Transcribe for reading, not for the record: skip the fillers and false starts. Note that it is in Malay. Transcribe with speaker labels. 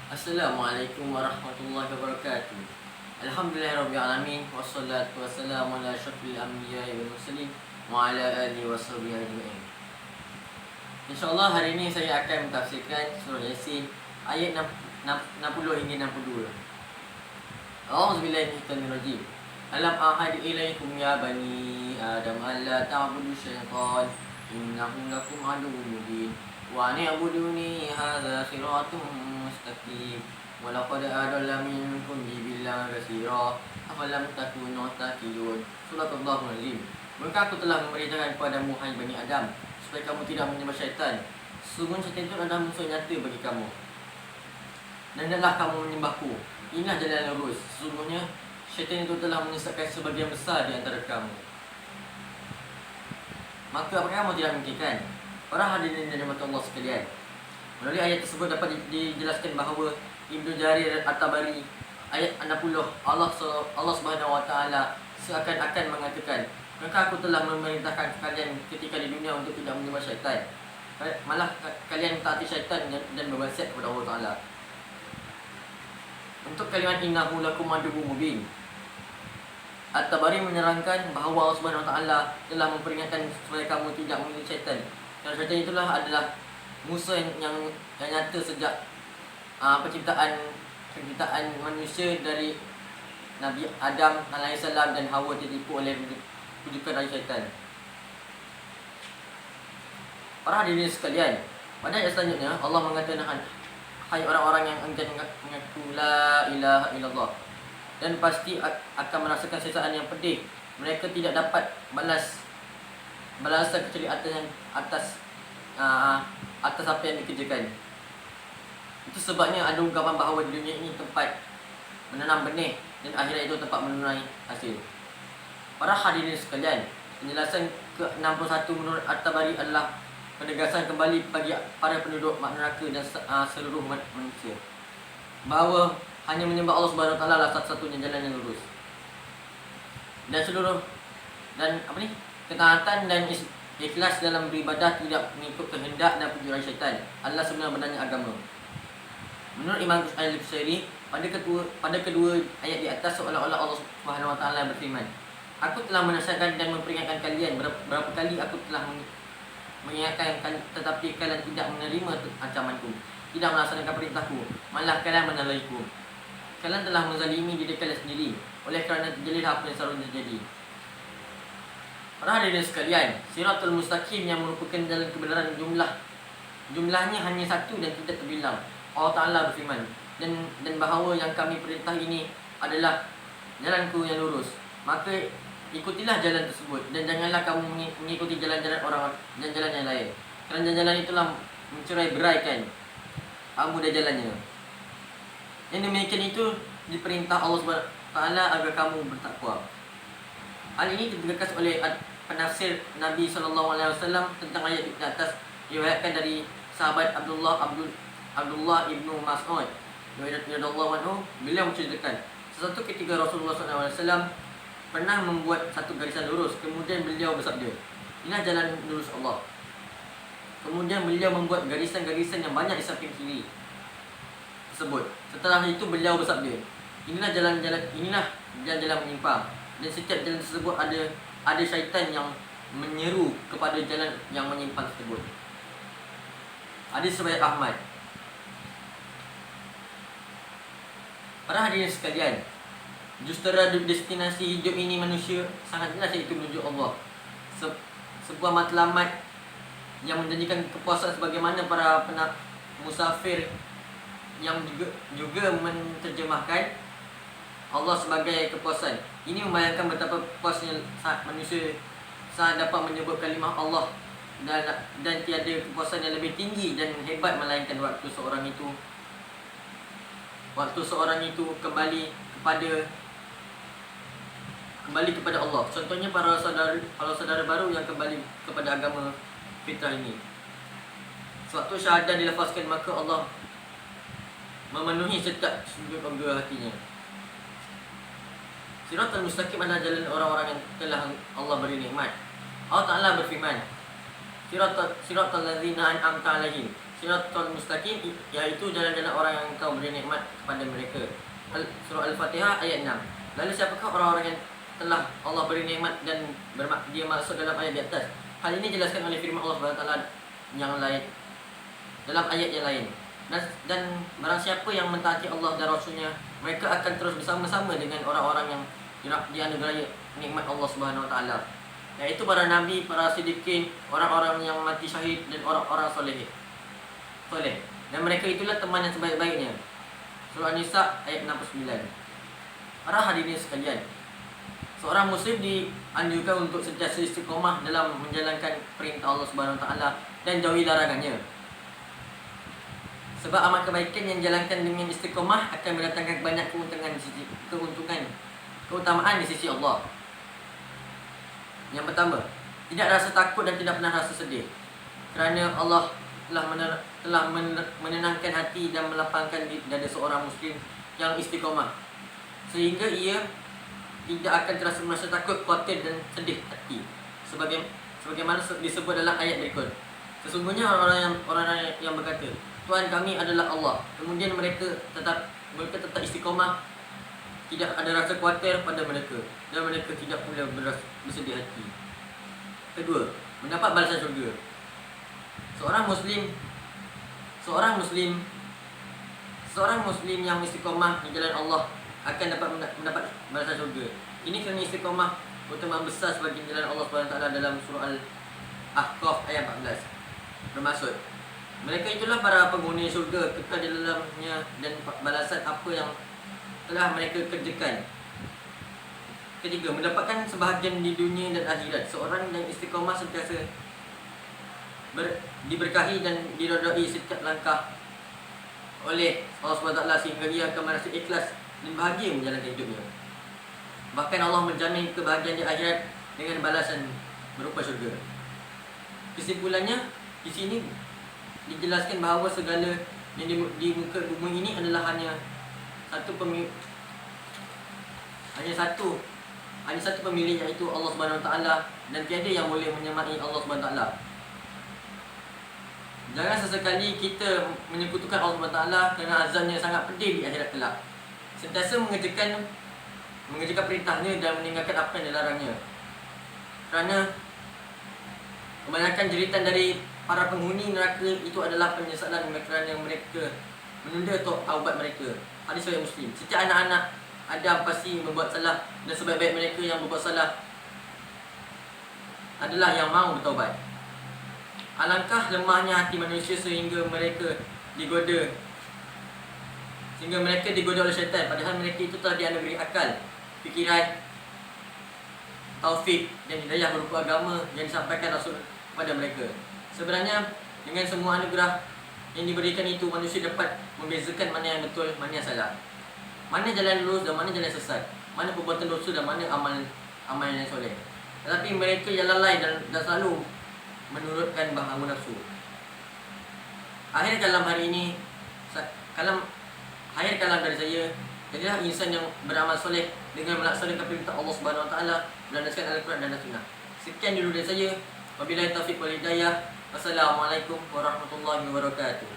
Speaker 1: Assalamualaikum warahmatullahi wabarakatuh. Alhamdulillahirabbil alamin wassalatu wassalamu ala asyrafil anbiya'i wal mursalin wa ala alihi washabihi ajma'in. Insyaallah hari ini saya akan mentafsirkan surah Yasin ayat 60 hingga 62. A'udzubillahi minasyaitonir rajim. Alam ahad ilaikum ya bani Adam alla ta'budu syaitan innahu lakum aduwwun mubin wa ni'buduni hadza siratun mustaqim wa laqad adalla minkum jibillan katsira afalam takunu taqilun. Surah Al-Azim. Maka aku telah memerintahkan kepadamu hai bani Adam supaya kamu tidak menyembah syaitan. Sesungguhnya syaitan itu adalah musuh nyata bagi kamu. Dan hendaklah kamu menyembahku. Inilah jalan yang lurus. Sesungguhnya syaitan itu telah menyesatkan sebagian besar di antara kamu. Maka apakah kamu tidak memikirkan? Para hadirin dan rahmat Allah sekalian, melalui ayat tersebut dapat dijelaskan bahawa Ibnu Jarir At-Tabari ayat 60 Allah Subhanahu wa taala seakan-akan mengatakan, maka aku telah memerintahkan kalian ketika di dunia untuk tidak menyembah syaitan. Malah kalian taati syaitan dan berwasiat kepada Allah Taala. Untuk kalimat innahu lakum aduwwun mubin, At-Tabari menerangkan bahawa Allah Subhanahu wa taala telah memperingatkan supaya kamu tidak mengikut syaitan. Kerana syaitan itulah adalah musuh yang nyata sejak penciptaan manusia dari Nabi Adam alaihissalam dan Hawa tertipu oleh kujukan dari syaitan. Para hadirin sekalian, pada ayat selanjutnya Allah mengatakan, hai orang-orang yang enggan mengaku la ilaha illallah, dan pasti akan merasakan siksaan yang pedih. Mereka tidak dapat balasan kecuali atas apa yang dikerjakan. Itu sebabnya ada ungkapan bahawa di dunia ini tempat menanam benih dan akhirat itu tempat menuai hasil. Para hadirin sekalian, penjelasan ke-61 menurut At-Tabari adalah penegasan kembali bagi para penduduk neraka dan seluruh manusia bahawa hanya menyembah Allah Subhanahu wa taala adalah satu-satunya jalan yang lurus. Dan ketaatan dan ikhlas dalam beribadah tidak mengikut kehendak dan penjuran syaitan adalah sebenarnya agama. Menurut Imam Al-Busairi, pada kedua ayat di atas seolah-olah Allah Subhanahu wa taala berfirman, aku telah menasihatkan dan memperingatkan kalian, berapa kali aku telah mengingatkan tetapi kalian tidak menerima ancamanku, tidak melaksanakan perintahku, malah kalian menyalahiku. Kalian telah menzalimi diri kalian sendiri. Oleh kerana terjadilah apa yang selalu terjadi. Para hadirin sekalian, Siratul Mustaqim yang merupakan jalan kebenaran jumlahnya hanya satu dan tidak terbilang. Allah Ta'ala berfirman, dan bahawa yang kami perintah ini adalah jalanku yang lurus. Maka ikutilah jalan tersebut dan janganlah kamu mengikuti jalan-jalan orang dan jalan yang lain. Kerana jalan itulah mencerai-beraikan kamu dan jalannya. Yang demikian itu diperintah Allah Subhanahu wa taala agar kamu bertakwa. Hal ini ditegaskan oleh penafsir Nabi sallallahu alaihi wasallam tentang ayat di atas, diriwayatkan dari sahabat Abdullah ibnu Mas'ud radhiyallahu anhu. Beliau menceritakan, sesuatu ketika Rasulullah sallallahu alaihi wasallam pernah membuat satu garisan lurus, kemudian beliau bersabda, inilah jalan lurus Allah. Kemudian beliau membuat garisan-garisan yang banyak di samping kiri tersebut. Setelah itu beliau bersabda, inilah jalan-jalan menyimpang, dan setiap jalan tersebut ada syaitan yang menyeru kepada jalan yang menyimpang tersebut. Hadis riwayat Ahmad. Para hadirin sekalian, justera destinasi hidup ini manusia sangat jelas, iaitu menuju Allah. Sebuah matlamat yang menjanjikan kepuasan, sebagaimana para musafir yang juga menterjemahkan Allah sebagai kepuasan. Ini membayangkan betapa puasnya saat manusia saat dapat menyebut kalimah Allah, dan tiada kepuasan yang lebih tinggi dan hebat melainkan waktu seorang itu kembali kepada Allah. Contohnya para saudara baru yang kembali kepada agama fitrah ini. Sewaktu syahadah dilafazkan, maka Allah memenuhi setiap sudut rongga hatinya. Siratul Mustaqim adalah jalan orang-orang yang telah Allah beri nikmat. Allah Ta'ala berfirman, Siratal ladzina an'amta alaihim, siratal mustaqim, iaitu jalan-jalan orang yang Engkau beri nikmat kepada mereka. Surah Al-Fatihah ayat 6. Lalu siapakah orang-orang yang telah Allah beri nikmat dan dia masuk dalam ayat di atas? Hal ini dijelaskan oleh firman Allah SWT yang lain dalam ayat yang lain. Dan barang siapa yang mentaati Allah dan Rasulnya, mereka akan terus bersama-sama dengan orang-orang yang dianugerahi nikmat Allah Subhanahu Wa Taala, yaitu para nabi, para siddiqin, orang-orang yang mati syahid dan orang-orang soleh. Dan mereka itulah teman yang sebaik-baiknya. Surah An-Nisa ayat 69. Para hadirin sekalian, seorang muslim dianjurkan untuk sentiasa istiqomah dalam menjalankan perintah Allah Subhanahu Wa Taala dan jauhi larangannya. Sebab amal kebaikan yang dijalankan dengan istiqomah akan mendatangkan banyak keutamaan di sisi Allah. Yang pertama, tidak rasa takut dan tidak pernah rasa sedih, kerana Allah telah menenangkan hati dan melapangkan dada seorang muslim yang istiqomah, sehingga ia tidak akan terasa merasa takut, khawatir dan sedih hati, sebagaimana disebut dalam ayat berikut. Sesungguhnya orang-orang yang berkata, Tuhan kami adalah Allah, kemudian mereka tetap istiqomah, tidak ada rasa khawatir pada mereka, dan mereka tidak pula bersedih hati. Kedua, mendapat balasan syurga. Seorang muslim yang istiqomah di jalan Allah akan dapat mendapat balasan syurga. Ini kerana istiqomah keutamaan besar sebagai jalan Allah SWT dalam surah Al-Ahqaf ayat 14. Bermaksud, mereka itulah para penghuni syurga, kekal di dalamnya dan balasan apa yang telah mereka kerjakan. Ketiga, mendapatkan sebahagian di dunia dan akhirat. Seorang yang istiqomah sentiasa diberkahi dan diredai setiap langkah oleh Allah SWT, sehingga ia akan merasa ikhlas dan bahagia menjalankan hidupnya. Bahkan Allah menjamin kebahagiaan di akhirat dengan balasan berupa syurga. Kesimpulannya, di sini dijelaskan bahawa segala yang di muka bumi ini adalah hanya satu pemilik, iaitu Allah Subhanahu Wa Taala, dan tiada yang boleh menyamai Allah Subhanahu Wa Taala. Jangan sesekali kita menyekutukan Allah Subhanahu Wa Taala kerana azabnya sangat pedih di akhirat kelak. Sentiasa mengerjakan perintahnya dan meninggalkan apa yang dilarangnya. Kerana kebanyakan jeritan dari para penghuni neraka itu adalah penyesalan kerana mereka menunda taubat mereka. Hadis riwayat Muslim. Setiap anak-anak Adam pasti membuat salah, dan sebaik-baik mereka yang berbuat salah adalah yang mahu bertaubat. Alangkah lemahnya hati manusia sehingga mereka digoda oleh syaitan, padahal mereka itu telah dianugerahi akal, fikiran, taufik dan hidayah berupa agama yang disampaikan Rasul kepada mereka. Sebenarnya dengan semua anugerah yang diberikan itu, manusia dapat membezakan mana yang betul, mana yang salah, mana jalan lurus dan mana jalan sesat, mana perbuatan dosa dan mana amal yang soleh. Tetapi mereka yang lalai dan selalu menurutkan hawa nafsu. Akhir kalam dari saya, jadilah insan yang beramal soleh dengan melaksanakan perintah Allah Subhanahu Wa Taala berdasarkan Al-Quran dan Sunnah. Sekian dulu dari saya. Wabillahi taufiq wal hidayah. Wassalamualaikum warahmatullahi wabarakatuh.